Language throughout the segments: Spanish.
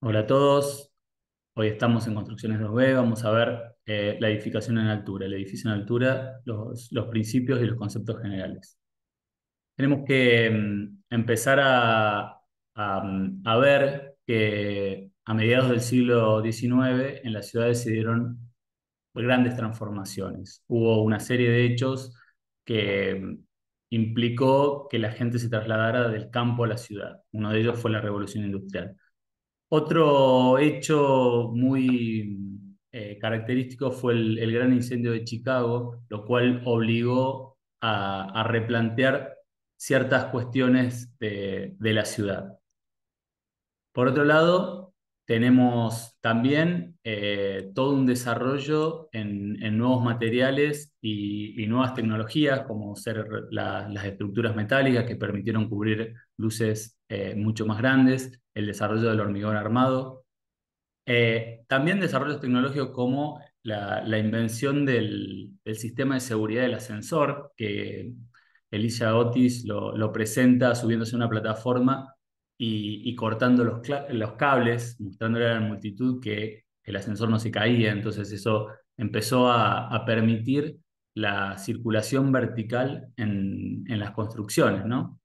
Hola a todos, hoy estamos en Construcciones 2B, vamos a ver la edificación en altura, el edificio en altura, los principios y los conceptos generales. Tenemos que empezar a ver que a mediados del siglo XIX en las ciudades se dieron grandes transformaciones. Hubo una serie de hechos que implicó que la gente se trasladara del campo a la ciudad. Uno de ellos fue la Revolución Industrial. Otro hecho muy característico fue el gran incendio de Chicago, lo cual obligó a replantear ciertas cuestiones de la ciudad. Por otro lado, tenemos también todo un desarrollo en nuevos materiales y nuevas tecnologías, como ser las estructuras metálicas que permitieron cubrir luces mucho más grandes, el desarrollo del hormigón armado. También desarrollos tecnológicos como la invención del sistema de seguridad del ascensor, que Elijah Otis lo presenta subiéndose a una plataforma y cortando los cables, mostrándole a la multitud que el ascensor no se caía. Entonces eso empezó a permitir la circulación vertical en las construcciones, ¿no?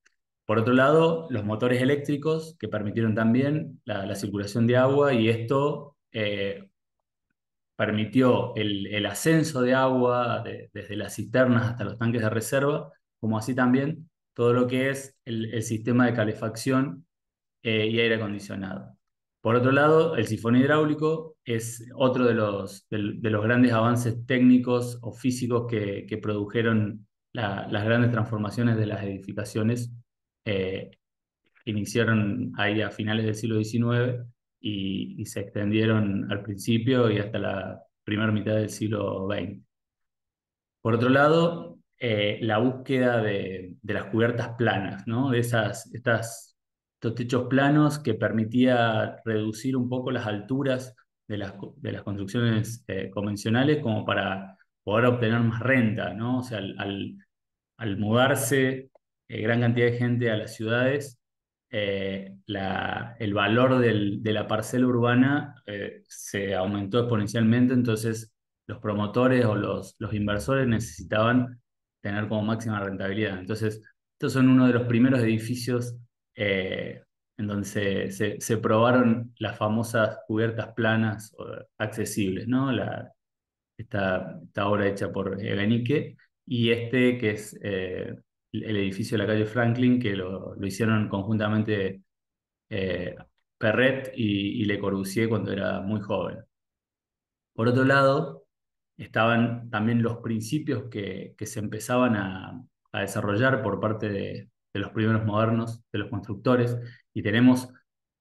Por otro lado, los motores eléctricos que permitieron también la circulación de agua y esto permitió el ascenso de agua desde las cisternas hasta los tanques de reserva, como así también todo lo que es el sistema de calefacción y aire acondicionado. Por otro lado, el sifón hidráulico es otro de los grandes avances técnicos o físicos que produjeron las grandes transformaciones de las edificaciones eh, iniciaron ahí a finales del siglo XIX y se extendieron al principio y hasta la primera mitad del siglo XX. Por otro lado, la búsqueda de las cubiertas planas, ¿no? De estos techos planos que permitía reducir un poco las alturas de las construcciones convencionales como para poder obtener más renta, ¿no? O sea, al mudarse gran cantidad de gente a las ciudades, el valor de la parcela urbana se aumentó exponencialmente, entonces los promotores o los inversores necesitaban tener como máxima rentabilidad. Entonces, estos son uno de los primeros edificios eh, en donde se probaron las famosas cubiertas planas o accesibles, ¿no? Esta obra hecha por Ebenike, y este que es el edificio de la calle Franklin, que lo hicieron conjuntamente eh, Perret y Le Corbusier cuando era muy joven. Por otro lado, estaban también los principios que se empezaban a desarrollar por parte de los primeros modernos, de los constructores, y tenemos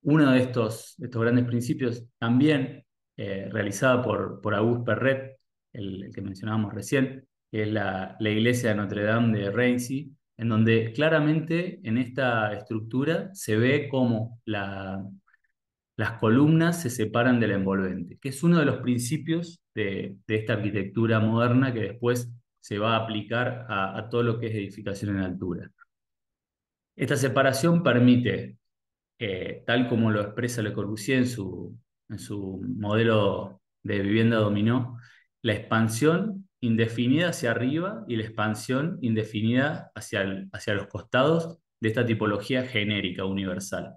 uno de estos grandes principios también realizado por Auguste Perret, el que mencionábamos recién, que es la iglesia de Notre Dame de Reims, en donde claramente en esta estructura se ve como las columnas se separan del envolvente, que es uno de los principios de esta arquitectura moderna que después se va a aplicar a todo lo que es edificación en altura. Esta separación permite, tal como lo expresa Le Corbusier en su modelo de vivienda dominó, la expansión indefinida hacia arriba y la expansión indefinida hacia los costados de esta tipología genérica universal.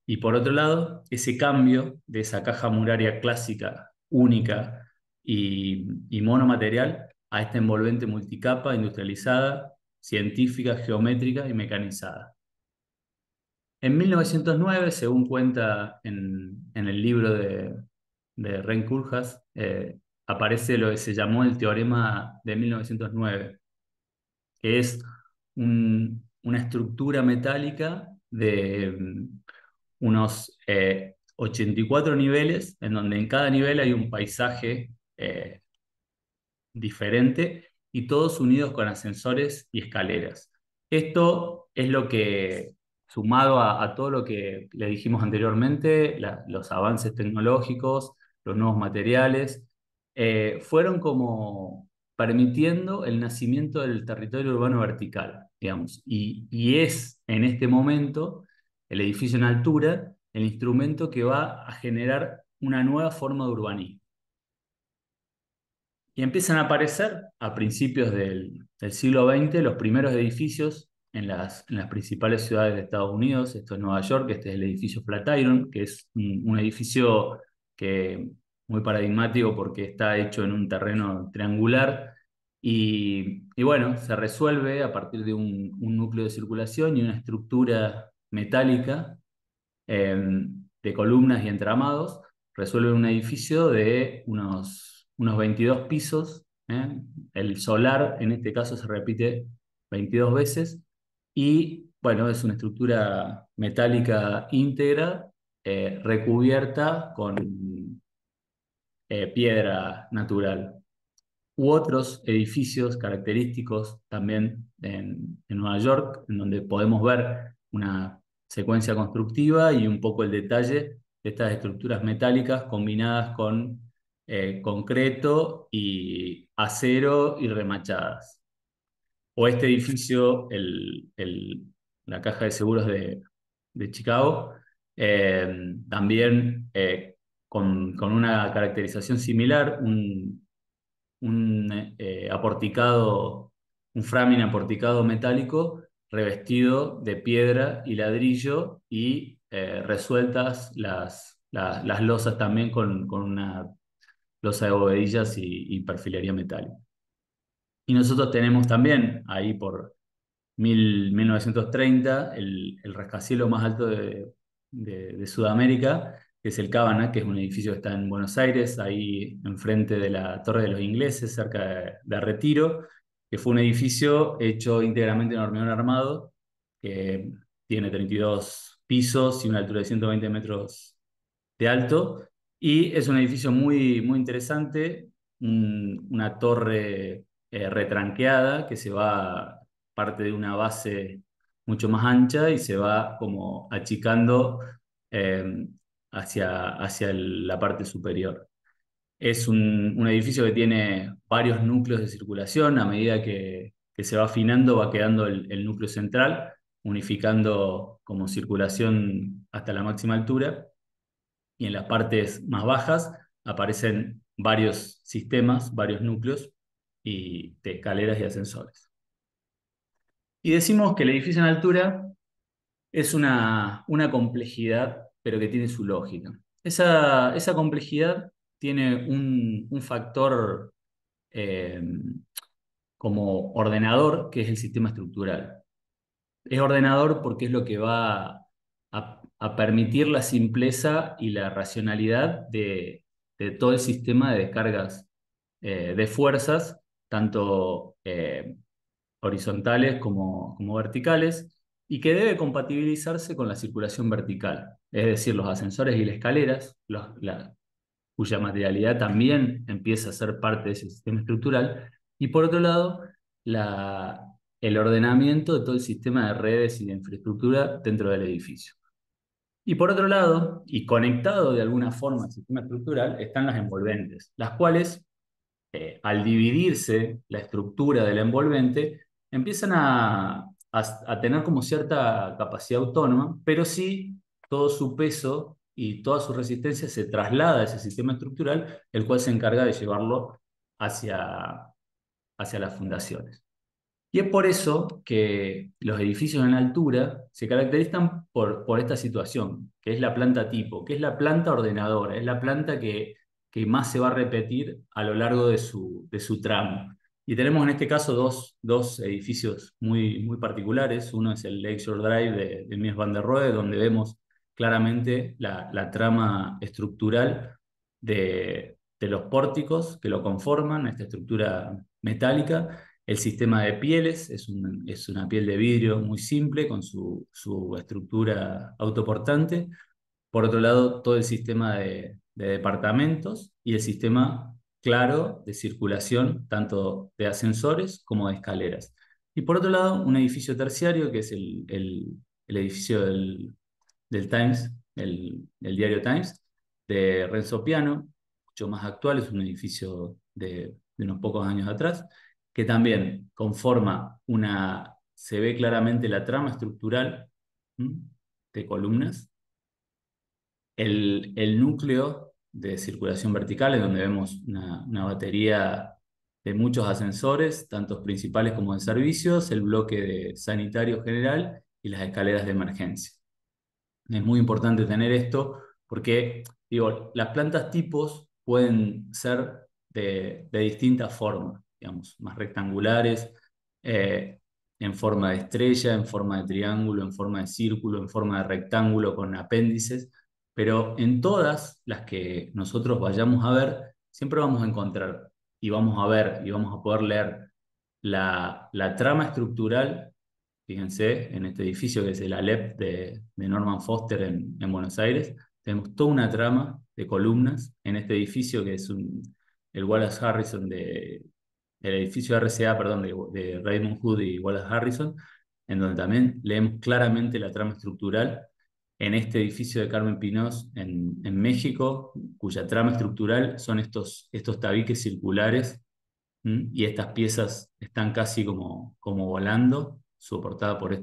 Y por otro lado, ese cambio de esa caja muraria clásica, única y monomaterial a esta envolvente multicapa, industrializada, científica, geométrica y mecanizada. En 1909, según cuenta en el libro de Ren Koolhaas, aparece lo que se llamó el teorema de 1909, que es una estructura metálica de unos 84 niveles, en donde en cada nivel hay un paisaje diferente y todos unidos con ascensores y escaleras. Esto es lo que, sumado a todo lo que le dijimos anteriormente, los avances tecnológicos, los nuevos materiales, fueron como permitiendo el nacimiento del territorio urbano vertical, digamos. Y es en este momento el edificio en altura el instrumento que va a generar una nueva forma de urbanismo. Y empiezan a aparecer a principios del siglo XX los primeros edificios en las principales ciudades de Estados Unidos. Esto es Nueva York, este es el edificio Flatiron, que es un edificio que, muy paradigmático porque está hecho en un terreno triangular. Y bueno, se resuelve a partir de un núcleo de circulación y una estructura metálica eh, de columnas y entramados, resuelve un edificio de unos 22 pisos. El solar, en este caso, se repite 22 veces. Y bueno, es una estructura metálica íntegra, recubierta con piedra natural u otros edificios característicos también en Nueva York, en donde podemos ver una secuencia constructiva y un poco el detalle de estas estructuras metálicas combinadas con concreto y acero y remachadas. O este edificio, la Caja de Seguros de Chicago, también con una caracterización similar, un aporticado, un framing aporticado metálico revestido de piedra y ladrillo y resueltas las losas también con una losa de bovedillas y perfilería metálica. Y nosotros tenemos también ahí por 1930 el rascacielos más alto de Sudamérica, que es el Cábana, que es un edificio que está en Buenos Aires, ahí enfrente de la Torre de los Ingleses, cerca de Retiro, que fue un edificio hecho íntegramente en hormigón armado, que tiene 32 pisos y una altura de 120 metros de alto, y es un edificio muy, muy interesante, una torre retranqueada que se va, parte de una base mucho más ancha y se va como achicando eh, hacia la parte superior. Es un edificio que tiene varios núcleos de circulación. A medida que se va afinando, va quedando el núcleo central, unificando como circulación hasta la máxima altura, y en las partes más bajas aparecen varios sistemas, varios núcleos y de escaleras y ascensores. Y decimos que el edificio en altura es una complejidad, pero que tiene su lógica. Esa complejidad tiene un factor eh, como ordenador, que es el sistema estructural. Es ordenador porque es lo que va a permitir la simpleza y la racionalidad de todo el sistema de descargas de fuerzas, tanto horizontales como verticales, y que debe compatibilizarse con la circulación vertical, es decir, los ascensores y las escaleras, cuya materialidad también empieza a ser parte de ese sistema estructural, y por otro lado, la, el ordenamiento de todo el sistema de redes y de infraestructura dentro del edificio. Y por otro lado, y conectado de alguna forma al sistema estructural, están las envolventes, las cuales, al dividirse la estructura del envolvente, empiezan a tener como cierta capacidad autónoma, pero sí todo su peso y toda su resistencia se traslada a ese sistema estructural, el cual se encarga de llevarlo hacia, hacia las fundaciones. Y es por eso que los edificios en altura se caracterizan por esta situación, que es la planta tipo, que es la planta ordenadora, es la planta que más se va a repetir a lo largo de su tramo. Y tenemos en este caso dos edificios muy, muy particulares. Uno es el Lakeshore Drive de Mies van der Rohe, donde vemos claramente la trama estructural de los pórticos que lo conforman, esta estructura metálica. El sistema de pieles es una piel de vidrio muy simple con su estructura autoportante. Por otro lado, todo el sistema de departamentos y el sistema claro de circulación, tanto de ascensores como de escaleras. Y por otro lado, un edificio terciario, que es el edificio del Times, el diario Times, de Renzo Piano, mucho más actual, es un edificio de unos pocos años atrás, que también conforma se ve claramente la trama estructural, ¿m?, de columnas, el núcleo de circulación vertical, en donde vemos una batería de muchos ascensores, tanto principales como de servicios, el bloque de sanitario general y las escaleras de emergencia. Es muy importante tener esto porque, digo, las plantas tipos pueden ser de distintas formas, digamos, más rectangulares, eh, en forma de estrella, en forma de triángulo, en forma de círculo, en forma de rectángulo con apéndices, pero en todas las que nosotros vayamos a ver, siempre vamos a encontrar y vamos a ver y vamos a poder leer la trama estructural. Fíjense, en este edificio que es el Alep de Norman Foster en Buenos Aires, tenemos toda una trama de columnas en este edificio que es el Wallace Harrison el edificio RCA, perdón, de Raymond Hood y Wallace Harrison, en donde también leemos claramente la trama estructural en este edificio de Carmen Pinós en México, cuya trama estructural son estos tabiques circulares. Y estas piezas están casi como volando, soportadas por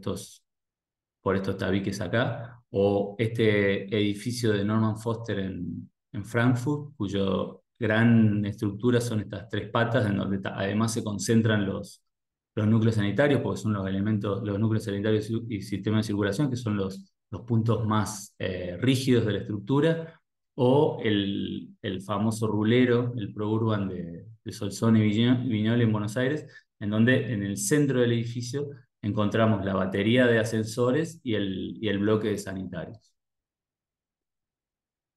estos tabiques acá, o este edificio de Norman Foster en Frankfurt, cuyo gran estructura son estas tres patas, en donde además se concentran los núcleos sanitarios, porque son los elementos, los núcleos sanitarios y sistema de circulación, que son los puntos más rígidos de la estructura, o el famoso rulero, el ProUrban de Solsón y Viñoles en Buenos Aires, en donde en el centro del edificio encontramos la batería de ascensores y el bloque de sanitarios.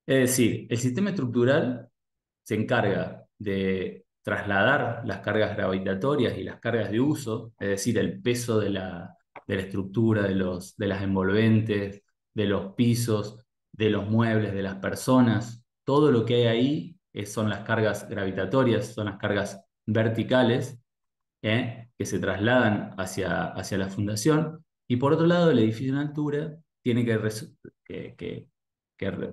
Es decir, el sistema estructural se encarga de trasladar las cargas gravitatorias y las cargas de uso, es decir, el peso de la estructura, de las envolventes, de los pisos, de los muebles, de las personas. Todo lo que hay ahí son las cargas gravitatorias, son las cargas verticales, que se trasladan hacia la fundación. Y por otro lado, el edificio en altura tiene que, que- que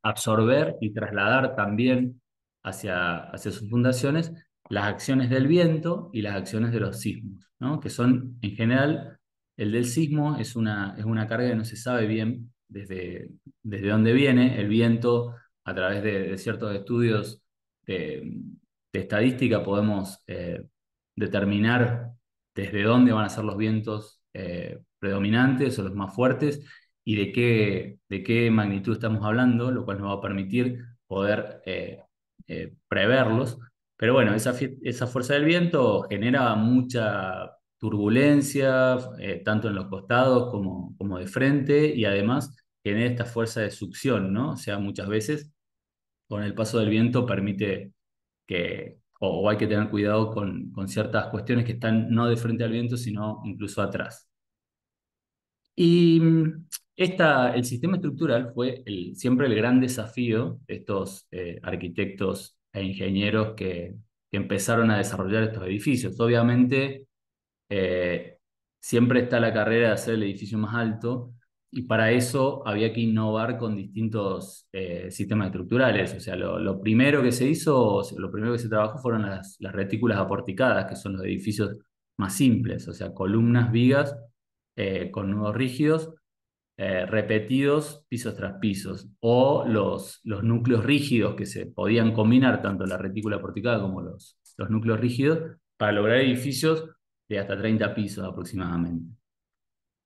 absorber y trasladar también hacia sus fundaciones las acciones del viento y las acciones de los sismos, ¿no? Que son, en general, el del sismo es una carga que no se sabe bien desde dónde viene. El viento, a través de ciertos estudios de, de estadística, podemos determinar desde dónde van a ser los vientos predominantes o los más fuertes y de qué magnitud estamos hablando, lo cual nos va a permitir poder preverlos. Pero bueno, esa fuerza del viento genera mucha turbulencia, tanto en los costados como de frente, y además genera esta fuerza de succión, ¿no? O sea, muchas veces con el paso del viento permite o hay que tener cuidado con ciertas cuestiones que están no de frente al viento, sino incluso atrás. Y el sistema estructural fue siempre el gran desafío de estos arquitectos e ingenieros que empezaron a desarrollar estos edificios. Obviamente, eh, siempre está la carrera de hacer el edificio más alto, y para eso había que innovar con distintos sistemas estructurales. O sea, lo primero que se hizo, o sea, lo primero que se trabajó fueron las retículas aporticadas, que son los edificios más simples, o sea, columnas, vigas con nudos rígidos, repetidos pisos tras pisos, o los núcleos rígidos que se podían combinar, tanto la retícula porticada como los núcleos rígidos, para lograr edificios de hasta 30 pisos aproximadamente.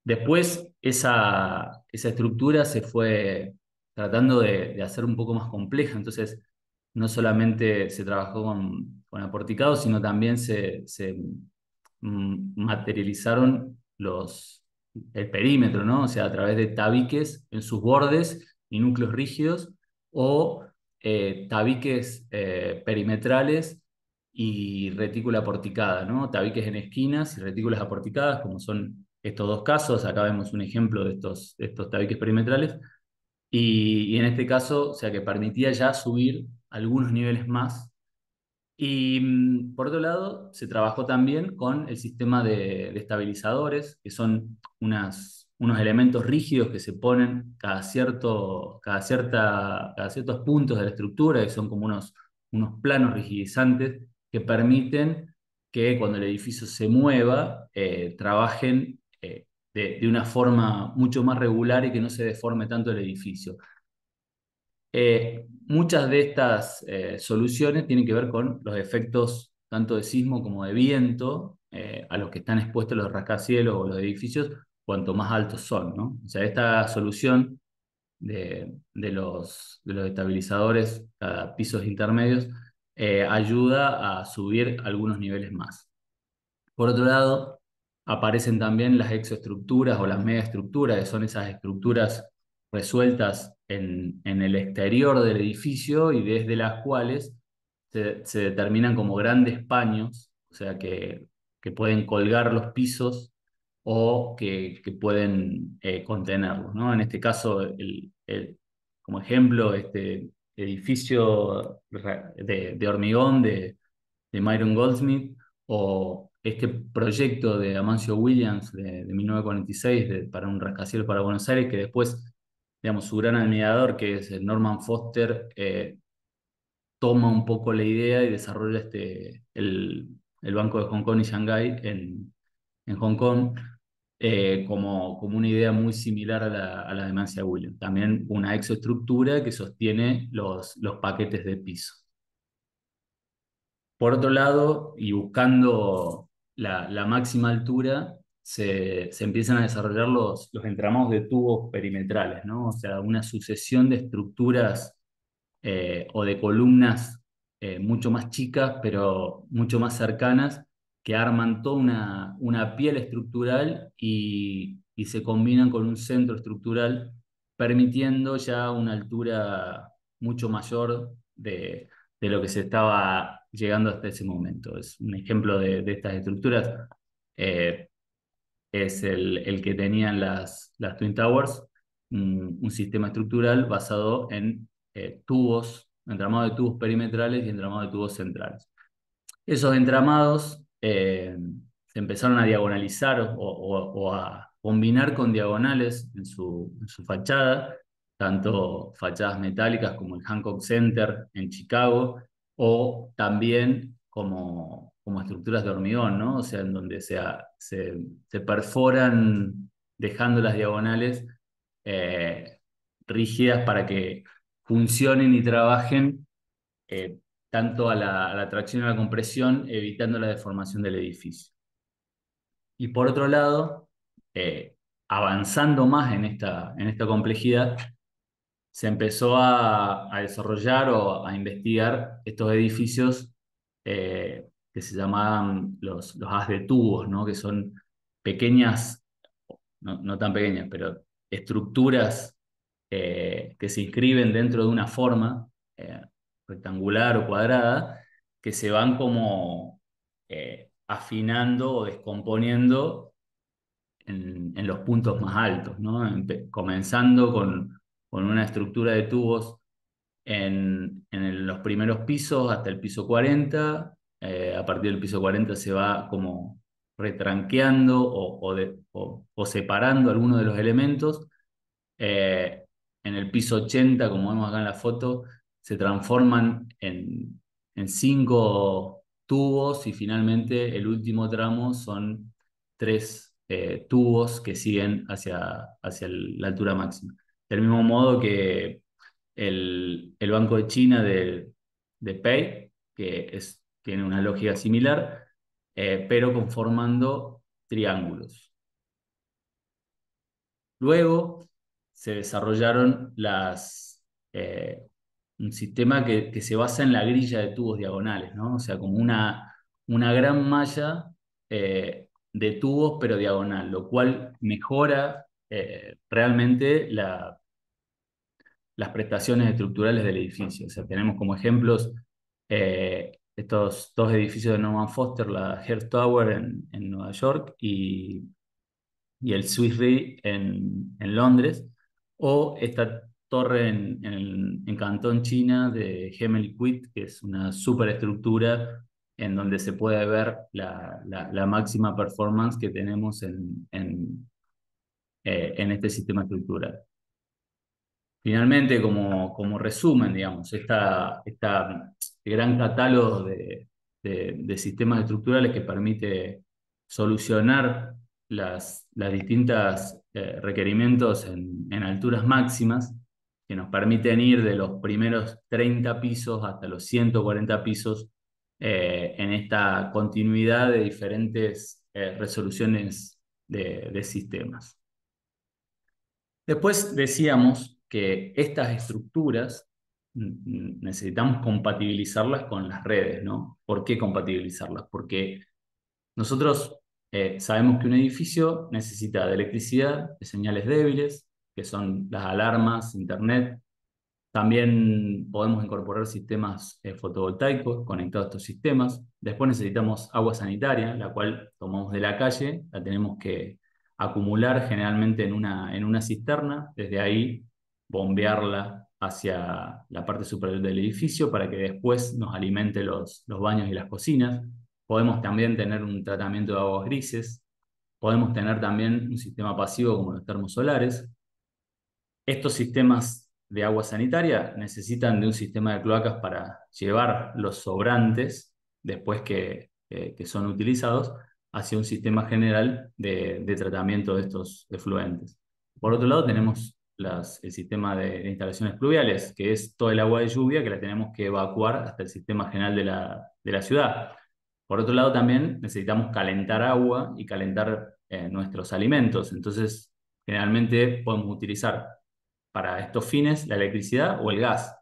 Después, esa estructura se fue tratando de hacer un poco más compleja. Entonces no solamente se trabajó con aporticados, sino también se materializaron el perímetro, ¿no? O sea, a través de tabiques en sus bordes y núcleos rígidos, o tabiques perimetrales y retícula porticada, ¿no? Tabiques en esquinas y retículas aporticadas, como son estos dos casos. Acá vemos un ejemplo de estos tabiques perimetrales. Y en este caso, o sea, que permitía ya subir algunos niveles más. Y por otro lado, se trabajó también con el sistema de estabilizadores, que son unos elementos rígidos que se ponen cada ciertos puntos de la estructura, que son como unos planos rigidizantes que permiten que cuando el edificio se mueva, trabajen de una forma mucho más regular y que no se deforme tanto el edificio. Muchas de estas soluciones tienen que ver con los efectos tanto de sismo como de viento a los que están expuestos los rascacielos o los edificios, cuanto más altos son, ¿no? O sea, esta solución de los estabilizadores a pisos intermedios ayuda a subir algunos niveles más. Por otro lado, aparecen también las exoestructuras o las megaestructuras, que son esas estructuras resueltas en el exterior del edificio y desde las cuales se determinan como grandes paños, o sea, que pueden colgar los pisos o que pueden contenerlos, ¿no? En este caso, como ejemplo, este edificio de hormigón de Myron Goldsmith, o este proyecto de Amancio Williams de 1946 para un rascacielos para Buenos Aires, que después, digamos, su gran admirador, que es Norman Foster, toma un poco la idea y desarrolla el Banco de Hong Kong y Shanghái en Hong Kong. Como una idea muy similar a la de Mancia Williams. También una exoestructura que sostiene los paquetes de piso. Por otro lado, y buscando la máxima altura, se empiezan a desarrollar los entramados de tubos perimetrales, ¿no? O sea, una sucesión de estructuras o de columnas mucho más chicas, pero mucho más cercanas, que arman toda una piel estructural y se combinan con un centro estructural, permitiendo ya una altura mucho mayor de lo que se estaba llegando hasta ese momento. Es un ejemplo de estas estructuras. eh, es el que tenían las Twin Towers, un sistema estructural basado en tubos, entramado de tubos perimetrales y entramado de tubos centrales. Esos entramados se empezaron a diagonalizar o a combinar con diagonales en su fachada, tanto fachadas metálicas como el Hancock Center en Chicago, o también como estructuras de hormigón, ¿no? O sea, en donde se perforan dejando las diagonales eh, rígidas para que funcionen y trabajen eh, tanto a la tracción y a la compresión, evitando la deformación del edificio. Y por otro lado, avanzando más en esta complejidad, se empezó a desarrollar o a investigar estos edificios que se llamaban los haz de tubos, ¿no? Que son pequeñas, no tan pequeñas, pero estructuras que se inscriben dentro de una forma rectangular o cuadrada, que se van como afinando o descomponiendo en los puntos más altos, ¿no? Comenzando con una estructura de tubos en los primeros pisos hasta el piso 40. A partir del piso 40 se va como retranqueando o separando algunos de los elementos. eh, en el piso 80, como vemos acá en la foto, se transforman en 5 tubos, y finalmente el último tramo son 3 tubos que siguen hacia la altura máxima. Del mismo modo que el Banco de China de Pei, que tiene una lógica similar, pero conformando triángulos. Luego se desarrollaron eh, un sistema que se basa en la grilla de tubos diagonales, ¿no? O sea, como una gran malla de tubos, pero diagonal, lo cual mejora realmente las prestaciones estructurales del edificio. O sea, tenemos como ejemplos estos 2 edificios de Norman Foster, la Hearst Tower en Nueva York y el Swiss Re en Londres, o esta torre en Cantón, China, de Gemelli-Quid, que es una superestructura en donde se puede ver la máxima performance que tenemos en este sistema estructural. Finalmente, como resumen, digamos, este gran catálogo de sistemas estructurales que permite solucionar las distintas requerimientos en alturas máximas, que nos permiten ir de los primeros 30 pisos hasta los 140 pisos en esta continuidad de diferentes resoluciones de sistemas. Después decíamos que estas estructuras necesitamos compatibilizarlas con las redes, ¿no? ¿Por qué compatibilizarlas? Porque nosotros sabemos que un edificio necesita de electricidad, de señales débiles, que son las alarmas, internet. También podemos incorporar sistemas fotovoltaicos conectados a estos sistemas. Después necesitamos agua sanitaria, la cual tomamos de la calle, la tenemos que acumular generalmente en una cisterna, desde ahí bombearla hacia la parte superior del edificio para que después nos alimente los baños y las cocinas. Podemos también tener un tratamiento de aguas grises. Podemos tener también un sistema pasivo como los termosolares. Estos sistemas de agua sanitaria necesitan de un sistema de cloacas para llevar los sobrantes, después que son utilizados, hacia un sistema general de tratamiento de estos efluentes. Por otro lado, tenemos el sistema de instalaciones pluviales, que es todo el agua de lluvia que la tenemos que evacuar hasta el sistema general de la ciudad. Por otro lado, también necesitamos calentar agua y calentar nuestros alimentos. Entonces, generalmente podemos utilizar para estos fines la electricidad o el gas.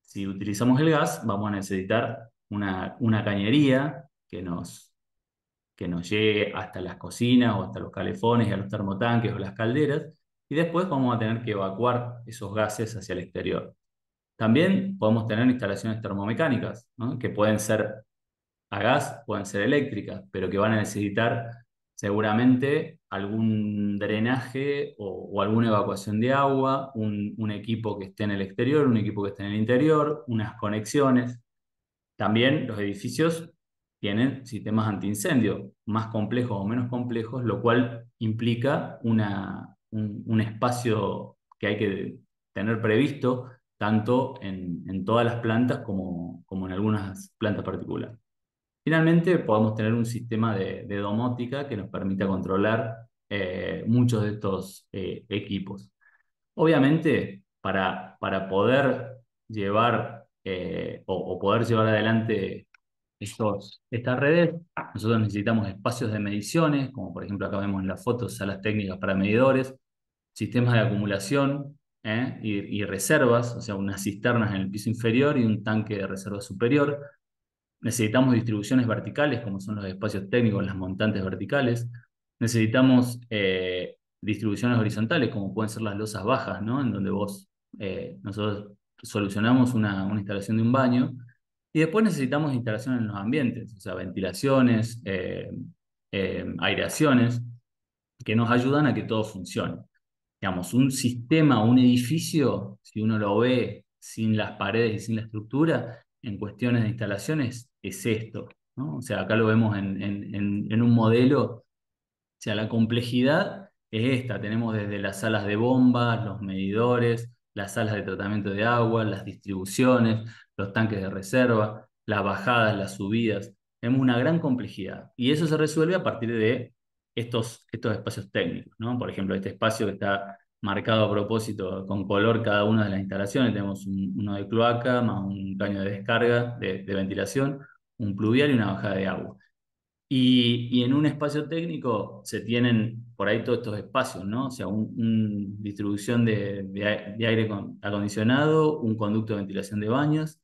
Si utilizamos el gas, vamos a necesitar una cañería que nos llegue hasta las cocinas o hasta los calefones y a los termotanques o las calderas, y después vamos a tener que evacuar esos gases hacia el exterior. También podemos tener instalaciones termomecánicas, ¿no? Que pueden ser a gas, pueden ser eléctricas, pero que van a necesitar seguramente algún drenaje o alguna evacuación de agua, un equipo que esté en el exterior, un equipo que esté en el interior, unas conexiones. También los edificios tienen sistemas antiincendio, más complejos o menos complejos, lo cual implica un espacio que hay que tener previsto tanto en todas las plantas como en algunas plantas particulares. Finalmente, podemos tener un sistema de domótica que nos permita controlar muchos de estos equipos. Obviamente, para poder llevar o poder llevar adelante estas redes, nosotros necesitamos espacios de mediciones, como por ejemplo acá vemos en la foto, salas técnicas para medidores, sistemas de acumulación y reservas, o sea, unas cisternas en el piso inferior y un tanque de reserva superior. Necesitamos distribuciones verticales, como son los espacios técnicos, las montantes verticales. Necesitamos distribuciones horizontales, como pueden ser las losas bajas, ¿no? En donde nosotros solucionamos una instalación de un baño. Y después necesitamos instalaciones en los ambientes, o sea, ventilaciones, aireaciones, que nos ayudan a que todo funcione. Digamos, un sistema, un edificio, si uno lo ve sin las paredes y sin la estructura, en cuestiones de instalaciones, es esto, ¿no? O sea, acá lo vemos en un modelo, o sea, la complejidad es esta. Tenemos desde las salas de bombas, los medidores, las salas de tratamiento de agua, las distribuciones, los tanques de reserva, las bajadas, las subidas. Tenemos una gran complejidad. Y eso se resuelve a partir de estos espacios técnicos, ¿no? Por ejemplo, este espacio que está marcado a propósito con color cada una de las instalaciones. Tenemos uno de cloaca, más un caño de descarga, de ventilación, un pluvial y una bajada de agua. Y en un espacio técnico se tienen por ahí todos estos espacios, ¿no? O sea, una distribución de aire acondicionado, un conducto de ventilación de baños,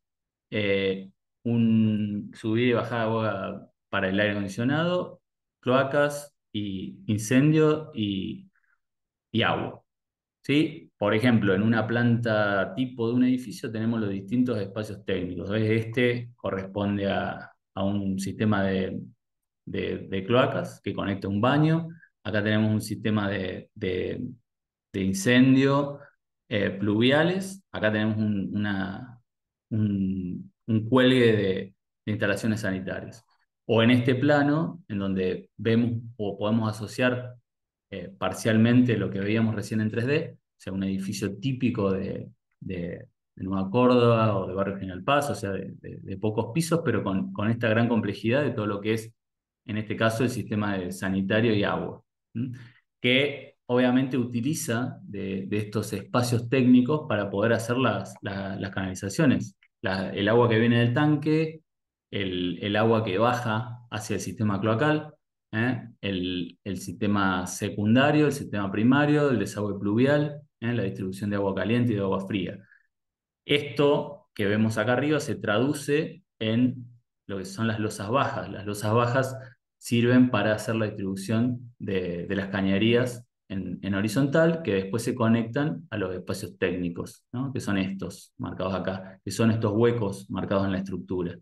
eh, un subida y bajada de agua para el aire acondicionado, cloacas y incendio y agua. ¿Sí? Por ejemplo, en una planta tipo de un edificio tenemos los distintos espacios técnicos. ¿Ves? Este corresponde a un sistema de cloacas que conecta un baño. Acá tenemos un sistema de incendio pluviales. Acá tenemos un cuelgue de instalaciones sanitarias. O en este plano, en donde vemos o podemos asociar parcialmente lo que veíamos recién en 3D, o sea, un edificio típico de Nueva Córdoba o de Barrio General Paz, o sea, de pocos pisos, pero con esta gran complejidad de todo lo que es, en este caso, el sistema de sanitario y agua. ¿Mm? Que obviamente utiliza de estos espacios técnicos para poder hacer las canalizaciones. El agua que viene del tanque, el agua que baja hacia el sistema cloacal, el sistema secundario, el sistema primario, el desagüe pluvial, la distribución de agua caliente y de agua fría. Esto que vemos acá arriba se traduce en lo que son las losas bajas. Las losas bajas sirven para hacer la distribución de las cañerías en horizontal, que después se conectan a los espacios técnicos, ¿no? Que son estos marcados acá, que son estos huecos marcados en la estructura.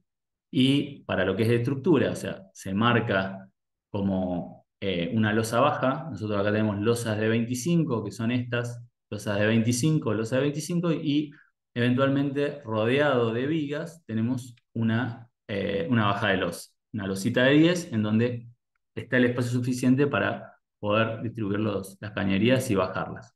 Y para lo que es de estructura, o sea, se marca como una losa baja. Nosotros acá tenemos losas de 25, que son estas, losas de 25, y eventualmente rodeado de vigas tenemos una baja de losa, una losita de 10 en donde está el espacio suficiente para poder distribuir las cañerías y bajarlas.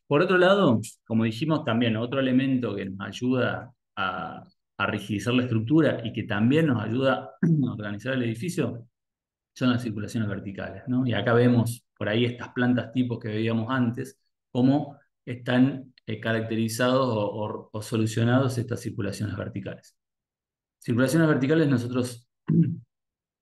Por otro lado, como dijimos también, otro elemento que nos ayuda a rigidizar la estructura y que también nos ayuda a organizar el edificio son las circulaciones verticales, ¿no? Y acá vemos por ahí estas plantas tipos que veíamos antes, cómo están caracterizados o solucionados estas circulaciones verticales. Circulaciones verticales nosotros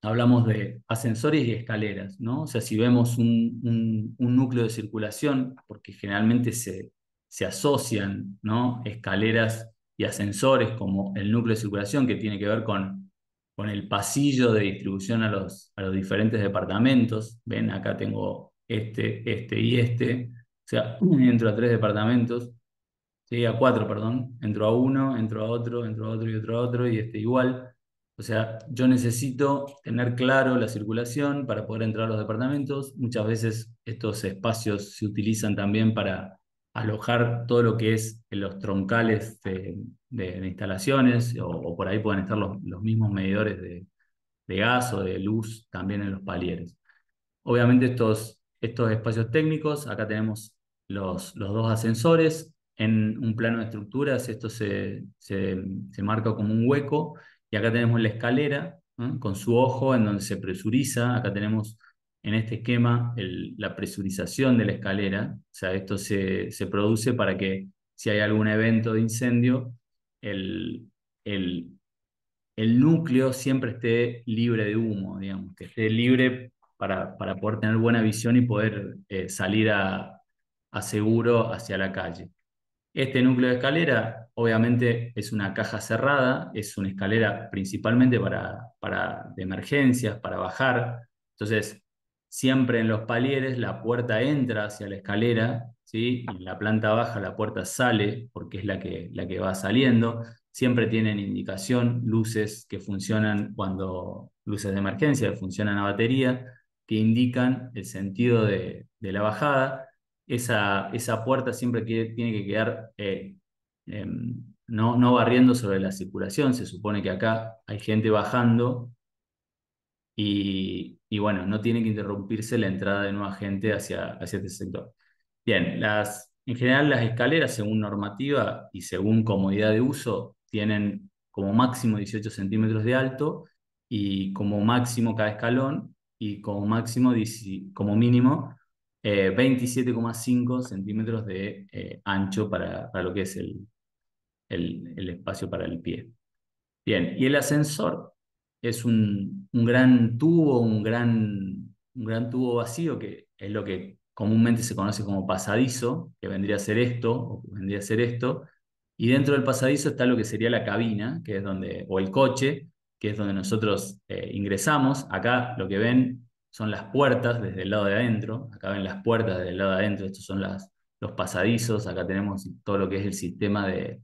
hablamos de ascensores y escaleras, ¿no? O sea, si vemos un núcleo de circulación, porque generalmente se asocian, ¿no? Escaleras y ascensores como el núcleo de circulación que tiene que ver con el pasillo de distribución a los diferentes departamentos. Ven, acá tengo este y este. O sea, entro a 3 departamentos. Sí, a 4, perdón. Entro a uno, entro a otro y otro a otro y igual. O sea, yo necesito tener claro la circulación para poder entrar a los departamentos. Muchas veces estos espacios se utilizan también para alojar todo lo que es en los troncales de instalaciones o por ahí pueden estar los mismos medidores de gas o de luz también en los palieres. Obviamente estos espacios técnicos, acá tenemos los dos ascensores. En un plano de estructuras esto se marca como un hueco y acá tenemos la escalera, ¿no? Con su ojo en donde se presuriza. Acá tenemos en este esquema la presurización de la escalera. O sea, esto se produce para que si hay algún evento de incendio, el, el, el núcleo siempre esté libre de humo, digamos, que esté libre para poder tener buena visión y poder salir a seguro hacia la calle. Este núcleo de escalera, obviamente, es una caja cerrada, es una escalera principalmente de emergencias, para bajar. Entonces, siempre en los palieres la puerta entra hacia la escalera, ¿sí? Y en la planta baja la puerta sale porque es la que va saliendo. Siempre tienen indicación, luces que funcionan luces de emergencia, que funcionan a batería, que indican el sentido de la bajada. Esa puerta siempre tiene que quedar no barriendo sobre la circulación. Se supone que acá hay gente bajando y bueno, no tiene que interrumpirse la entrada de nueva gente hacia este sector. Bien, en general las escaleras, según normativa y según comodidad de uso, tienen como máximo 18 centímetros de alto y como máximo cada escalón y como mínimo 27,5 centímetros de ancho para lo que es el espacio para el pie. Bien, y el ascensor es un gran tubo, un gran tubo vacío, que es lo que comúnmente se conoce como pasadizo, que vendría a ser esto, o que vendría a ser esto, y dentro del pasadizo está lo que sería la cabina, que es o el coche, que es donde nosotros ingresamos. Acá lo que ven son las puertas desde el lado de adentro, acá ven las puertas desde el lado de adentro, estos son los pasadizos. Acá tenemos todo lo que es el sistema de,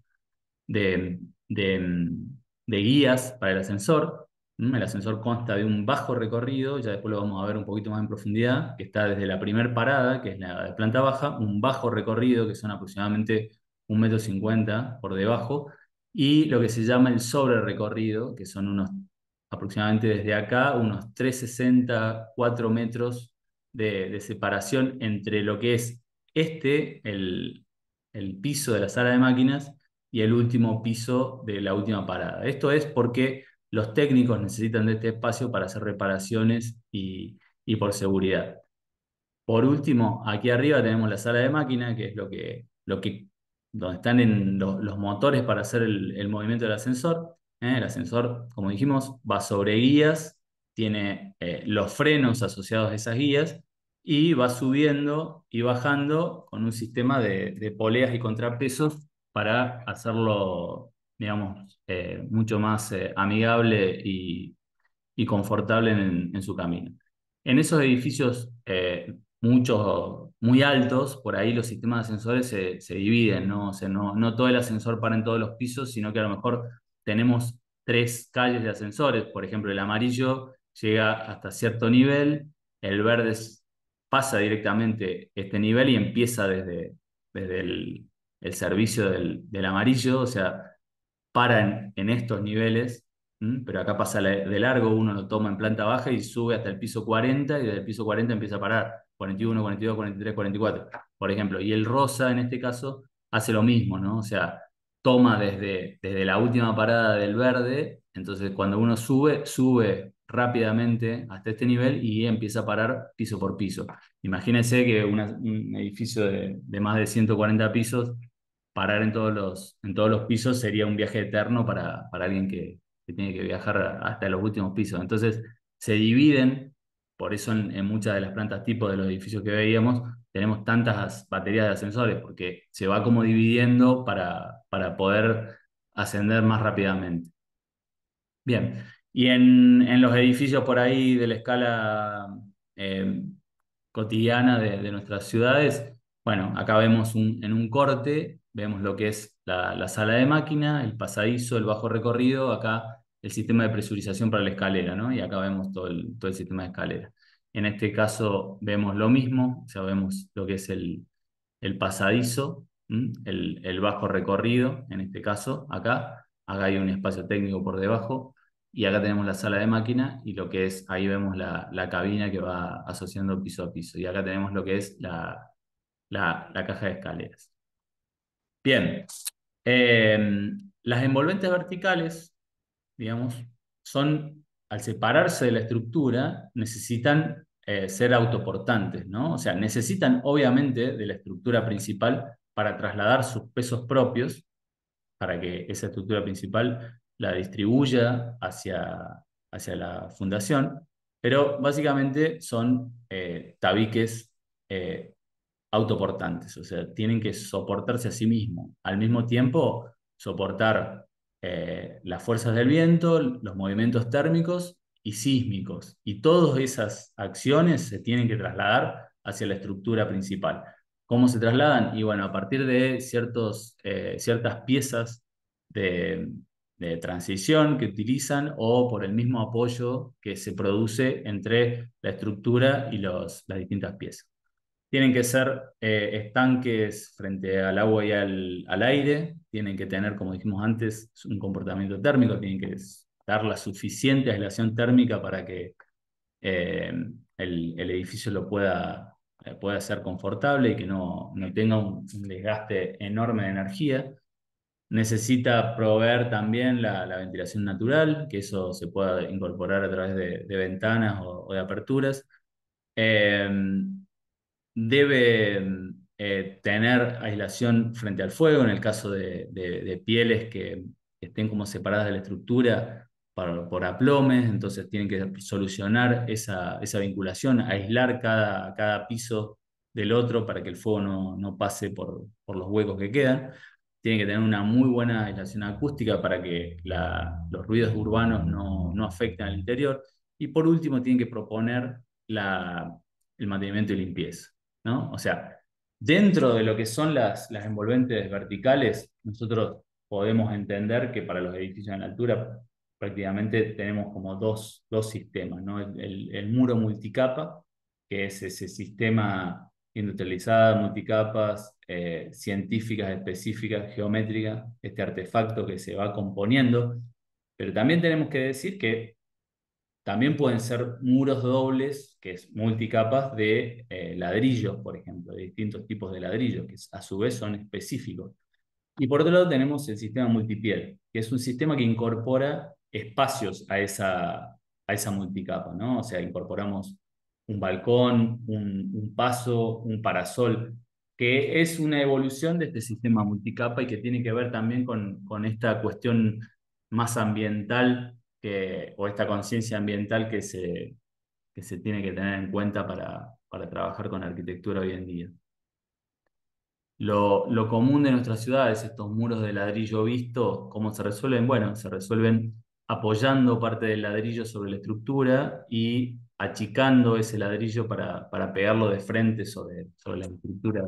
de, de guías para el ascensor. El ascensor consta de un bajo recorrido, ya después lo vamos a ver un poquito más en profundidad, que está desde la primer parada, que es la de planta baja, un bajo recorrido, que son aproximadamente 1,50 m por debajo, y lo que se llama el sobre recorrido, que son aproximadamente desde acá, unos 360, 4 metros de separación entre lo que es el piso de la sala de máquinas y el último piso de la última parada. Esto es porque los técnicos necesitan de este espacio para hacer reparaciones y por seguridad. Por último, aquí arriba tenemos la sala de máquina, que es donde están los motores para hacer el movimiento del ascensor. El ascensor, como dijimos, va sobre guías, tiene los frenos asociados a esas guías y va subiendo y bajando con un sistema de poleas y contrapesos para hacerlo, digamos, mucho más amigable y confortable en su camino. En esos edificios muchos, muy altos, por ahí los sistemas de ascensores se dividen, ¿no? O sea, no todo el ascensor para en todos los pisos, sino que a lo mejor tenemos tres calles de ascensores. Por ejemplo, el amarillo llega hasta cierto nivel, el verde pasa directamente este nivel y empieza desde el servicio del amarillo, o sea, para en estos niveles. Pero acá pasa de largo, uno lo toma en planta baja y sube hasta el piso 40 y desde el piso 40 empieza a parar, 41, 42, 43, 44, por ejemplo. Y el rosa en este caso hace lo mismo, ¿no? O sea, toma desde la última parada del verde, entonces cuando uno sube rápidamente hasta este nivel y empieza a parar piso por piso. Imagínense que un edificio de más de 140 pisos, parar en todos los pisos sería un viaje eterno para alguien que tiene que viajar hasta los últimos pisos. Entonces, se dividen, por eso en muchas de las plantas tipo de los edificios que veíamos, tenemos tantas baterías de ascensores, porque se va como dividiendo para poder ascender más rápidamente. Bien, y en los edificios por ahí de la escala eh, cotidiana de nuestras ciudades, bueno, acá vemos en un corte, vemos lo que es la sala de máquina, el pasadizo, el bajo recorrido, acá el sistema de presurización para la escalera, ¿no? Y acá vemos todo el sistema de escalera. En este caso vemos lo mismo, o sea, vemos lo que es el pasadizo, el bajo recorrido, en este caso, acá hay un espacio técnico por debajo, y acá tenemos la sala de máquina y lo que es, ahí vemos la cabina que va asociando piso a piso, y acá tenemos lo que es la caja de escaleras. Bien, las envolventes verticales, digamos, al separarse de la estructura, necesitan ser autoportantes, ¿no? O sea, necesitan obviamente de la estructura principal para trasladar sus pesos propios, para que esa estructura principal la distribuya hacia la fundación, pero básicamente son tabiques eh, autoportantes, o sea, tienen que soportarse a sí mismos, al mismo tiempo soportar las fuerzas del viento, los movimientos térmicos y sísmicos, y todas esas acciones se tienen que trasladar hacia la estructura principal. ¿Cómo se trasladan? Y bueno, a partir de ciertas piezas de, de transición que utilizan o por el mismo apoyo que se produce entre la estructura y las distintas piezas. Tienen que ser estanques frente al agua y al aire, tienen que tener, como dijimos antes, un comportamiento térmico, tienen que dar la suficiente aislación térmica para que eh, el edificio pueda ser confortable y que no tenga un desgaste enorme de energía. Necesita proveer también la ventilación natural, que eso se pueda incorporar a través de ventanas o de aperturas. Eh, Debe tener aislación frente al fuego en el caso de pieles que estén como separadas de la estructura por aplomes, entonces tienen que solucionar esa vinculación, aislar cada piso del otro para que el fuego no pase por los huecos que quedan. Tienen que tener una muy buena aislación acústica para que los ruidos urbanos no afecten al interior. Y por último, tienen que proponer el mantenimiento y limpieza, ¿no? O sea, dentro de lo que son las envolventes verticales, nosotros podemos entender que para los edificios en altura prácticamente tenemos como dos sistemas, ¿no? El muro multicapa, que es ese sistema industrializado, multicapas, científicas, específicas, geométricas, este artefacto que se va componiendo, pero también tenemos que decir que también pueden ser muros dobles, que es multicapas de ladrillos, por ejemplo, de distintos tipos de ladrillos, que a su vez son específicos. Y por otro lado tenemos el sistema multipiel, que es un sistema que incorpora espacios a esa multicapa, ¿no? O sea, incorporamos un balcón, un paso, un parasol, que es una evolución de este sistema multicapa y que tiene que ver también con esta cuestión más ambiental o esta conciencia ambiental que se tiene que tener en cuenta para trabajar con arquitectura hoy en día. Lo común de nuestras ciudades, estos muros de ladrillo visto, ¿cómo se resuelven? Bueno, se resuelven apoyando parte del ladrillo sobre la estructura y achicando ese ladrillo para pegarlo de frente sobre la estructura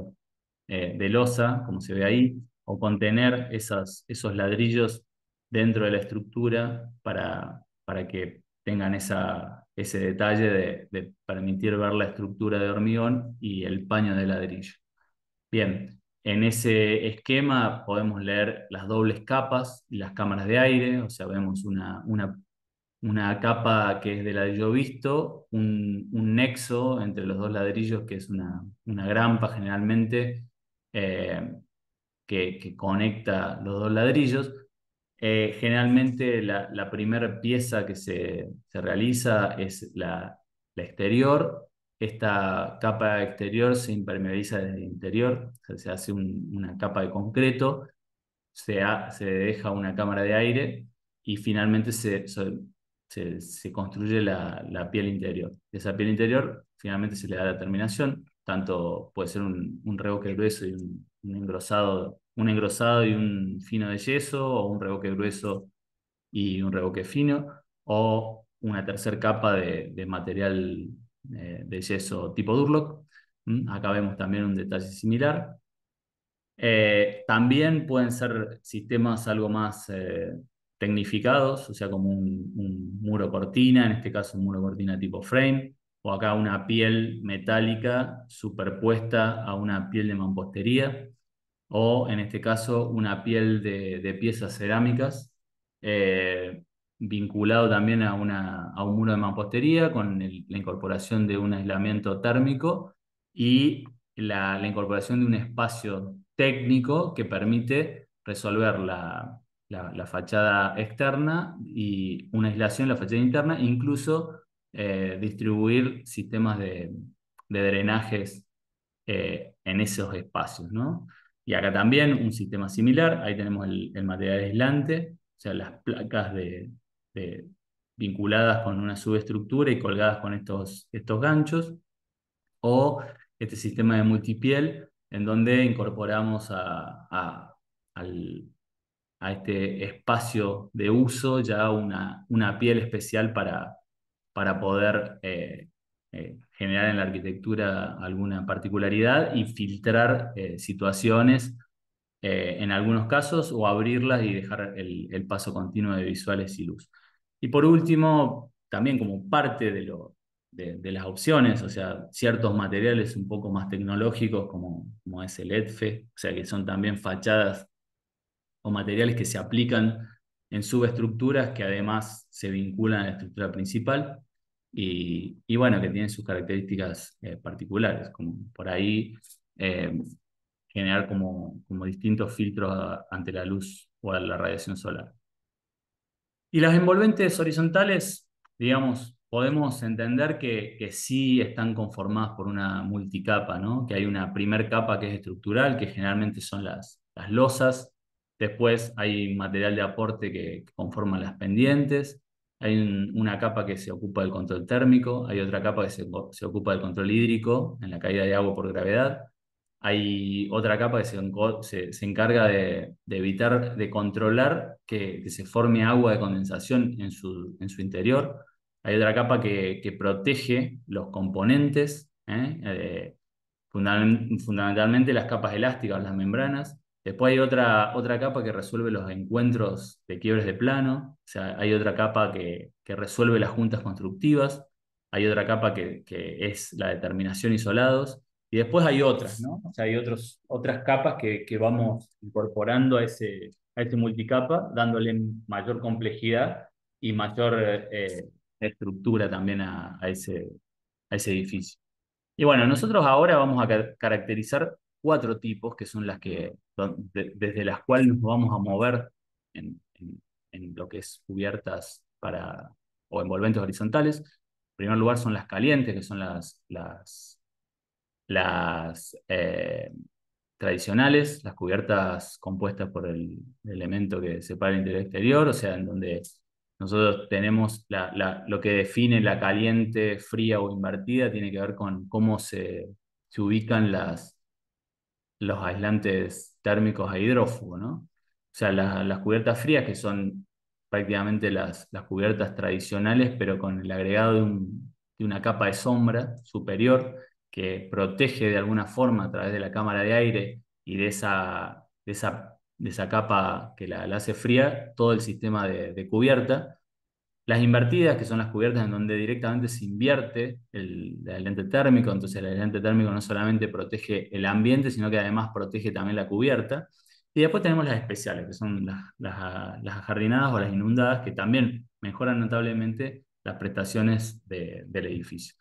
de losa, como se ve ahí, o contener esos ladrillos dentro de la estructura para que tengan ese detalle de permitir ver la estructura de hormigón y el paño de ladrillo. Bien, en ese esquema podemos leer las dobles capas y las cámaras de aire, o sea, vemos una capa que es de ladrillo visto, un nexo entre los dos ladrillos que es una grampa generalmente eh, que conecta los dos ladrillos. Generalmente la primera pieza que se realiza es la exterior. Esta capa exterior se impermeabiliza desde el interior, o sea, se hace una capa de concreto, se deja una cámara de aire y finalmente se construye la piel interior. De esa piel interior finalmente se le da la terminación, tanto puede ser un revoque grueso y un engrosado y un fino de yeso, o un revoque grueso y un revoque fino, o una tercera capa de material de yeso tipo Durlock. Acá vemos también un detalle similar. También pueden ser sistemas algo más tecnificados, o sea, como un muro cortina, en este caso un muro cortina tipo frame, o acá una piel metálica superpuesta a una piel de mampostería, o en este caso una piel de piezas cerámicas, eh, vinculado también a un muro de mampostería con la incorporación de un aislamiento térmico y la incorporación de un espacio técnico que permite resolver la fachada externa y una aislación en la fachada interna, incluso distribuir sistemas de drenajes en esos espacios, ¿no? Y acá también un sistema similar, ahí tenemos el material aislante, o sea, las placas de- vinculadas con una subestructura y colgadas con estos ganchos, o este sistema de multipiel, en donde incorporamos al, a este espacio de uso ya una piel especial para poder generar en la arquitectura alguna particularidad y filtrar situaciones en algunos casos o abrirlas y dejar el paso continuo de visuales y luz. Y por último, también como parte de las opciones, o sea, ciertos materiales un poco más tecnológicos como es el EDFE, o sea, que son también fachadas o materiales que se aplican en subestructuras que además se vinculan a la estructura principal y bueno, que tienen sus características particulares, como por ahí eh, generar como distintos filtros ante la luz o a la radiación solar. Y las envolventes horizontales, digamos, podemos entender que sí están conformadas por una multicapa, ¿no? Que hay una primer capa que es estructural, que generalmente son las losas. Después hay material de aporte que conforma las pendientes. Hay una capa que se ocupa del control térmico. Hay otra capa que se ocupa del control hídrico en la caída de agua por gravedad. Hay otra capa que se encarga de evitar, de controlar que se forme agua de condensación en su interior. Hay otra capa que protege los componentes, fundamentalmente las capas elásticas, las membranas. Después hay otra capa que resuelve los encuentros de quiebres de plano. O sea, hay otra capa que resuelve las juntas constructivas. Hay otra capa que es la determinación isolados. Y después hay otras, ¿no? O sea, hay otras capas que vamos incorporando a ese multicapa, dándole mayor complejidad y mayor estructura también a ese edificio. Y bueno, nosotros ahora vamos a caracterizar cuatro tipos, que son desde las cuales nos vamos a mover en lo que es cubiertas o envolventes horizontales. primer lugar son las calientes, que son las tradicionales, las cubiertas compuestas por el elemento que separa el interior y exterior, o sea, en donde nosotros tenemos lo que define la caliente, fría o invertida, tiene que ver con cómo se ubican los aislantes térmicos a hidrófugo, ¿no? O sea, las cubiertas frías, que son prácticamente las cubiertas tradicionales, pero con el agregado de una capa de sombra superior que protege de alguna forma a través de la cámara de aire y de esa capa que la hace fría, todo el sistema de cubierta. Las invertidas, que son las cubiertas en donde directamente se invierte el aislante térmico, entonces el aislante térmico no solamente protege el ambiente, sino que además protege también la cubierta. Y después tenemos las especiales, que son las ajardinadas o las inundadas, que también mejoran notablemente las prestaciones del edificio.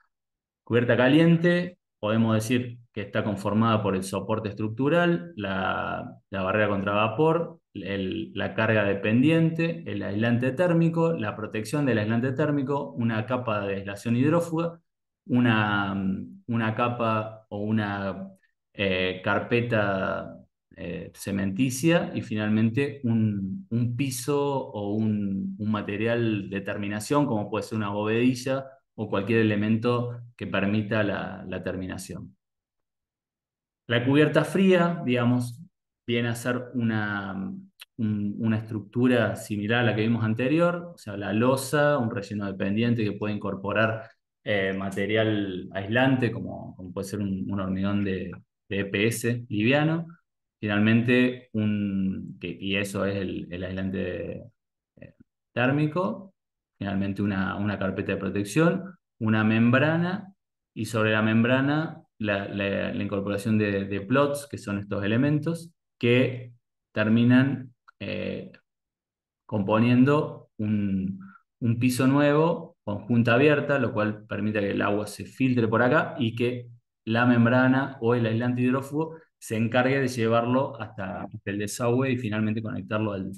Cubierta caliente, podemos decir que está conformada por el soporte estructural, la barrera contra vapor, la carga dependiente, el aislante térmico, la protección del aislante térmico, una capa de aislación hidrófuga, una capa o una carpeta cementicia y finalmente un piso o un material de terminación, como puede ser una bovedilla o cualquier elemento que permita la terminación. La cubierta fría, digamos, viene a ser una estructura similar a la que vimos anterior, o sea, la losa, un relleno dependiente que puede incorporar material aislante, como puede ser un hormigón de EPS liviano. Finalmente, y eso es el aislante eh, térmico. Finalmente, una carpeta de protección, una membrana y sobre la membrana la incorporación de plots, que son estos elementos, que terminan componiendo un piso nuevo con junta abierta, lo cual permite que el agua se filtre por acá y que la membrana o el aislante hidrófugo se encargue de llevarlo hasta el desagüe y finalmente conectarlo al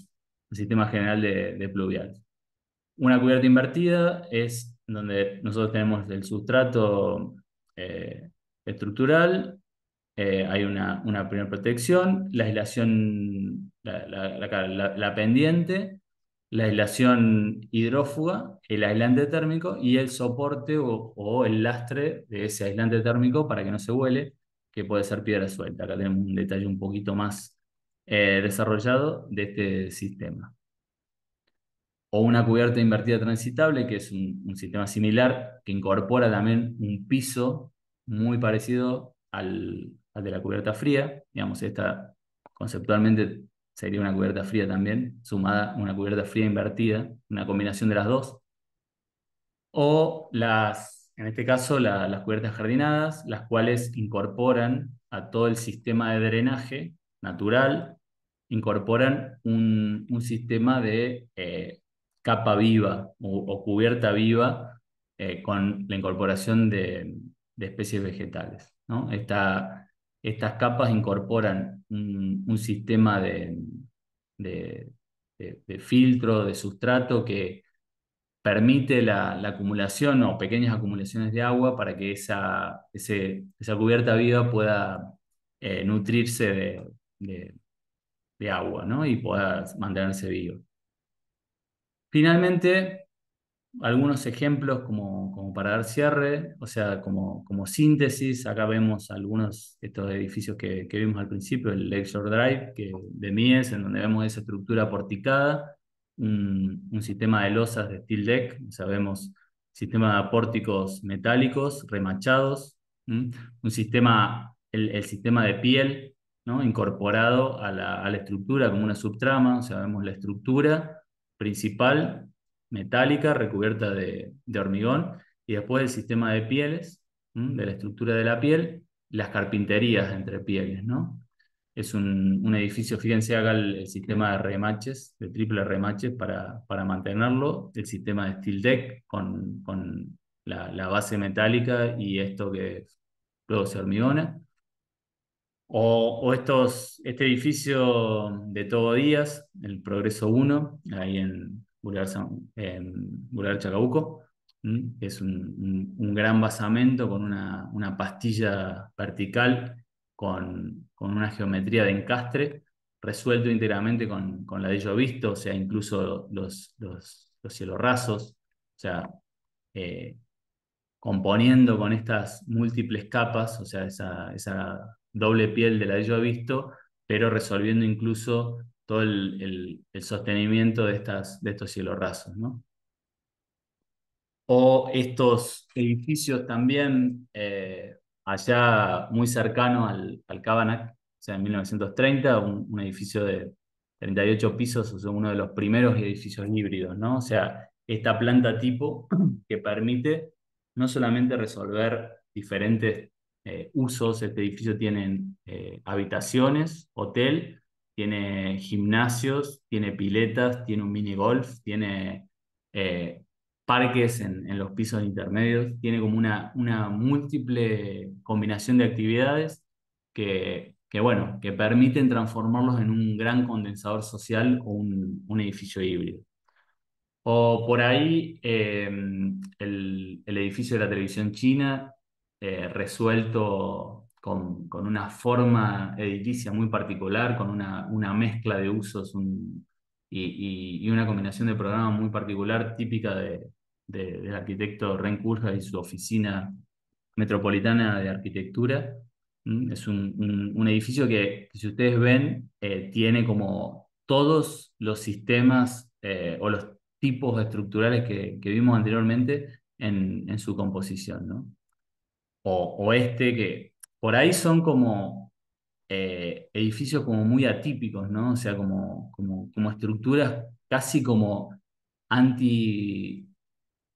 sistema general de pluvial. Una cubierta invertida es donde nosotros tenemos el sustrato eh, estructural, hay una primera protección, la aislación, la pendiente, la aislación hidrófuga, el aislante térmico y el soporte o el lastre de ese aislante térmico para que no se vuele, que puede ser piedra suelta. Acá tenemos un detalle un poquito más desarrollado de este sistema. O una cubierta invertida transitable, que es un sistema similar que incorpora también un piso muy parecido al de la cubierta fría. Digamos, esta conceptualmente sería una cubierta fría también, sumada a una cubierta fría invertida, una combinación de las dos. O en este caso, las cubiertas jardinadas, las cuales incorporan a todo el sistema de drenaje natural, incorporan un sistema de capa viva o cubierta viva con la incorporación de especies vegetales, ¿no? Estas capas incorporan un sistema de, de filtro, de sustrato que permite la acumulación o pequeñas acumulaciones de agua para que esa cubierta viva pueda nutrirse de- de agua, ¿no? Y pueda mantenerse vivo. Finalmente, algunos ejemplos como para dar cierre, o sea, como síntesis, acá vemos algunos de estos edificios que vimos al principio, el Lakeshore Drive de Mies, en donde vemos esa estructura porticada, un sistema de losas de steel deck, o sea, vemos sistema de pórticos metálicos remachados, ¿m? Un sistema, el sistema de piel, ¿no? Incorporado a la estructura como una subtrama, o sea, vemos la estructura principal metálica recubierta de hormigón, y después el sistema de pieles, de la estructura de la piel, las carpinterías entre pieles, ¿no? Es un edificio, fíjense acá el sistema de remaches, de triple remaches para mantenerlo, el sistema de steel deck con la base metálica y esto que luego se hormigona. Este edificio de Todo Díaz, el Progreso 1, ahí en Boulevard Chacabuco, que es un gran basamento con una pastilla vertical con una geometría de encastre, resuelto íntegramente con ladrillo visto, o sea, incluso los cielorrasos, o sea, eh, componiendo con estas múltiples capas, o sea, esa doble piel de ladrillo visto, pero resolviendo incluso todo el sostenimiento de estos cielorrasos, ¿no? O estos edificios también allá muy cercano al Cabanag, o sea, en 1930, un edificio de 38 pisos, o sea, uno de los primeros edificios híbridos, ¿no? O sea, esta planta tipo que permite no solamente resolver diferentes usos, este edificio tiene habitaciones, hotel, tiene gimnasios, tiene piletas, tiene un mini golf, tiene eh, parques en los pisos intermedios, tiene como una múltiple combinación de actividades bueno, que permiten transformarlos en un gran condensador social o un edificio híbrido. O por ahí el edificio de la televisión china, resuelto con una forma edilicia muy particular, con una mezcla de usos y una combinación de programas muy particular, típica del arquitecto Ren Koolhaas y su oficina metropolitana de arquitectura. Es un edificio que, si ustedes ven, tiene como todos los sistemas o los tipos estructurales que vimos anteriormente en su composición, ¿no? O este que por ahí son como edificios como muy atípicos, ¿no? O sea, como estructuras casi como anti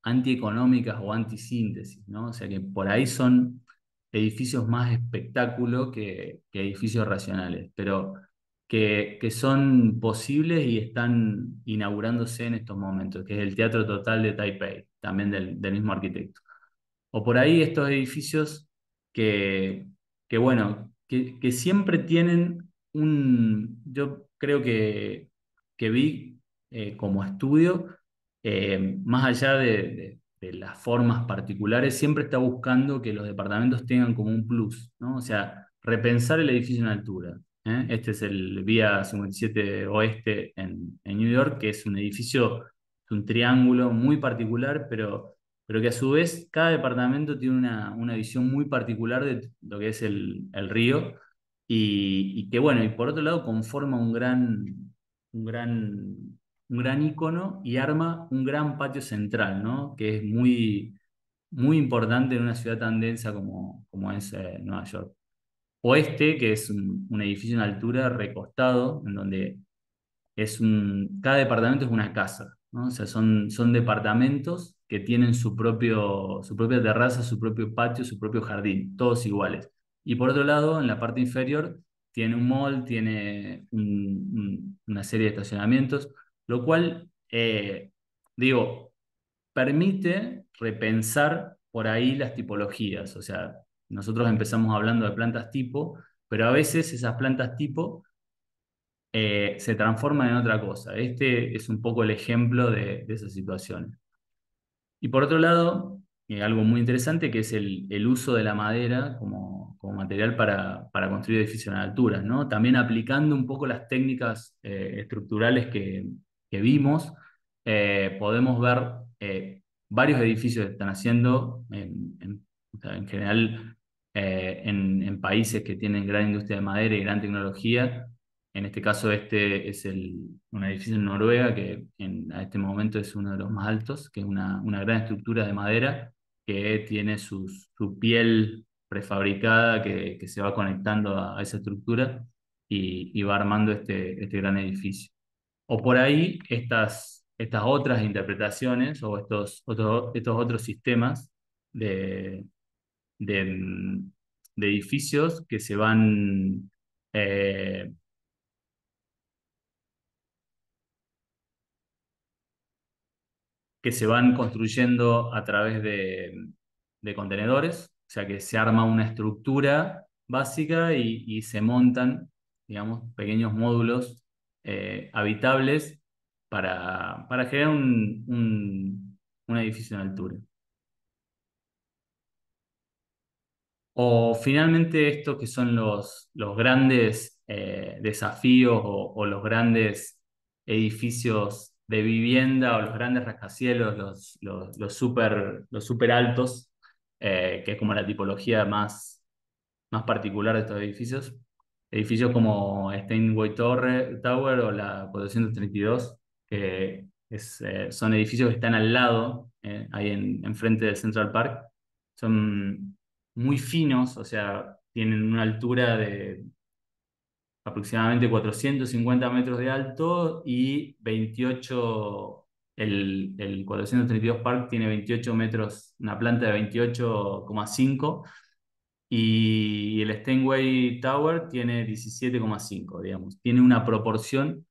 antieconómicas o antisíntesis, ¿no? O sea que por ahí son edificios más espectáculo que edificios racionales, pero que son posibles y están inaugurándose en estos momentos, que es el Teatro Total de Taipei, también del mismo arquitecto. O por ahí estos edificios que, que bueno, que siempre tienen yo creo que vi como estudio, más allá de las formas particulares, siempre está buscando que los departamentos tengan como un plus, ¿no? O sea, repensar el edificio en altura. ¿Eh? Este es el Vía 57 Oeste en New York, que es un edificio, es un triángulo muy particular, pero que a su vez cada departamento tiene una visión muy particular de lo que es el río y que bueno, y por otro lado conforma un gran, un gran ícono y arma un gran patio central, ¿no? Que es muy importante en una ciudad tan densa como es Nueva York. Oeste, que es un edificio en altura recostado, en donde cada departamento es una casa, ¿no? O sea, son departamentos que tienen su propia terraza, su propio patio, su propio jardín, todos iguales. Y por otro lado, en la parte inferior, tiene un mall, tiene una serie de estacionamientos, lo cual, digo, permite repensar por ahí las tipologías. O sea, nosotros empezamos hablando de plantas tipo, pero a veces esas plantas tipo se transforman en otra cosa. Este es un poco el ejemplo de esas situaciones. Y por otro lado, algo muy interesante que es el uso de la madera como material para construir edificios en alturas, ¿no? También aplicando un poco las técnicas estructurales que vimos, podemos ver varios edificios que están haciendo o sea, en general en países que tienen gran industria de madera y gran tecnología. En este caso, este es un edificio en Noruega que a este momento es uno de los más altos, que es una gran estructura de madera que tiene su piel prefabricada que se va conectando a esa estructura y va armando este gran edificio. O por ahí estas otras interpretaciones o estos otros sistemas de, de, de edificios que se van eh, que se van construyendo a través de contenedores, o sea que se arma una estructura básica y se montan, digamos, pequeños módulos habitables para generar un edificio en altura. O finalmente estos que son los grandes desafíos o los grandes edificios de vivienda o los grandes rascacielos, los super altos, que es como la tipología más particular de estos edificios. Edificios como Tower o la 432, que son edificios que están al lado, ahí enfrente del Central Park. Son muy finos, o sea, tienen una altura de aproximadamente 450 metros de alto y 28, el 432 Park tiene 28 metros, una planta de 28,5 y el Steinway Tower tiene 17,5, digamos. Tiene una proporción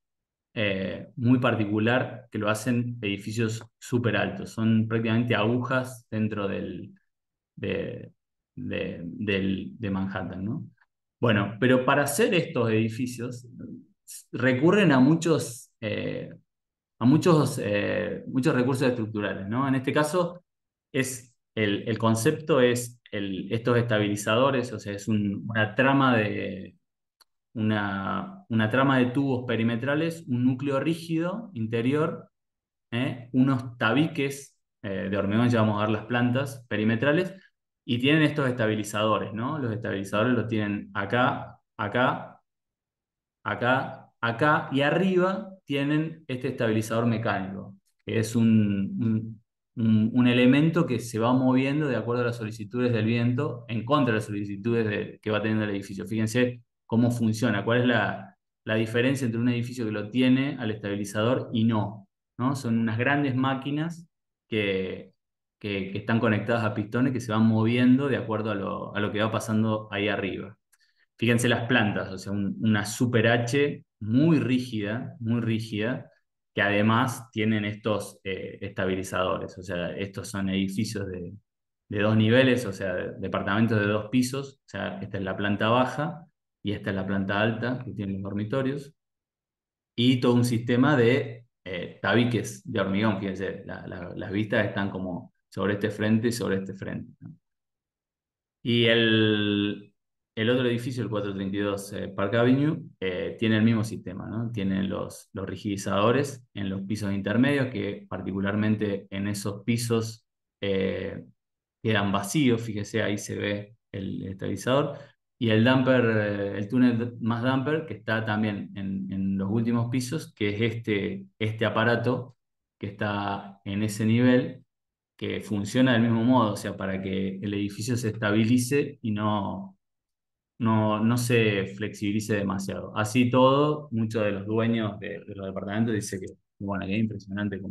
muy particular que lo hacen edificios súper altos. Son prácticamente agujas dentro de, de Manhattan, ¿no? Bueno, pero para hacer estos edificios recurren muchos recursos estructurales, ¿no? En este caso, el concepto es estos estabilizadores, o sea, es una trama de tubos perimetrales, un núcleo rígido interior, unos tabiques de hormigón, ya vamos a ver las plantas perimetrales, y tienen estos estabilizadores, ¿no? Los estabilizadores los tienen acá, acá, acá, acá, y arriba tienen este estabilizador mecánico, que es un elemento que se va moviendo de acuerdo a las solicitudes del viento, en contra de las solicitudes que va teniendo el edificio. Fíjense cómo funciona, cuál es la diferencia entre un edificio que lo tiene al estabilizador y no, ¿no? Son unas grandes máquinas que, que están conectadas a pistones que se van moviendo de acuerdo a lo que va pasando ahí arriba. Fíjense las plantas, o sea, una super H muy rígida, que además tienen estos estabilizadores. O sea, estos son edificios de dos niveles, o sea, departamentos de dos pisos. O sea, esta es la planta baja y esta es la planta alta, que tienen los dormitorios. Y todo un sistema de tabiques de hormigón. Fíjense, las vistas están como sobre este frente y sobre este frente, ¿no? Y el otro edificio, el 432 Park Avenue, tiene el mismo sistema, ¿no? Tiene los rigidizadores en los pisos intermedios, que particularmente en esos pisos eh, quedan vacíos, fíjese, ahí se ve el estabilizador. Y el damper, el túnel más damper, que está también en los últimos pisos, que es este aparato que está en ese nivel que funciona del mismo modo, o sea, para que el edificio se estabilice y no se flexibilice demasiado. Así todo, muchos de los dueños de los departamentos dicen que, bueno, que es impresionante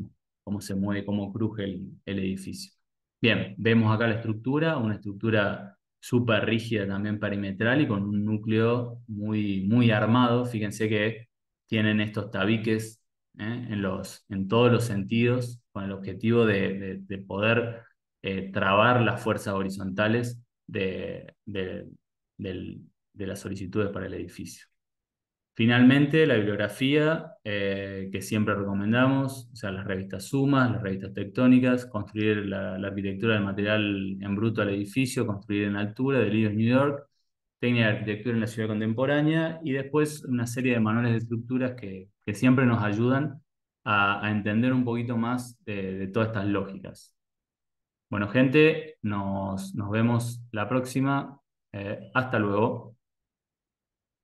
cómo se mueve, cómo cruje el edificio. Bien, vemos acá la estructura, una estructura súper rígida también perimetral y con un núcleo muy armado. Fíjense que tienen estos tabiques en todos los sentidos con el objetivo de poder trabar las fuerzas horizontales del- de las solicitudes para el edificio. Finalmente, la bibliografía que siempre recomendamos, o sea, las revistas Sumas, las revistas tectónicas, construir la arquitectura del material en bruto al edificio, construir en altura, de Líos New York, técnica de arquitectura en la ciudad contemporánea, y después una serie de manuales de estructuras que siempre nos ayudan a entender un poquito más de todas estas lógicas. Bueno, gente, nos vemos la próxima. Hasta luego.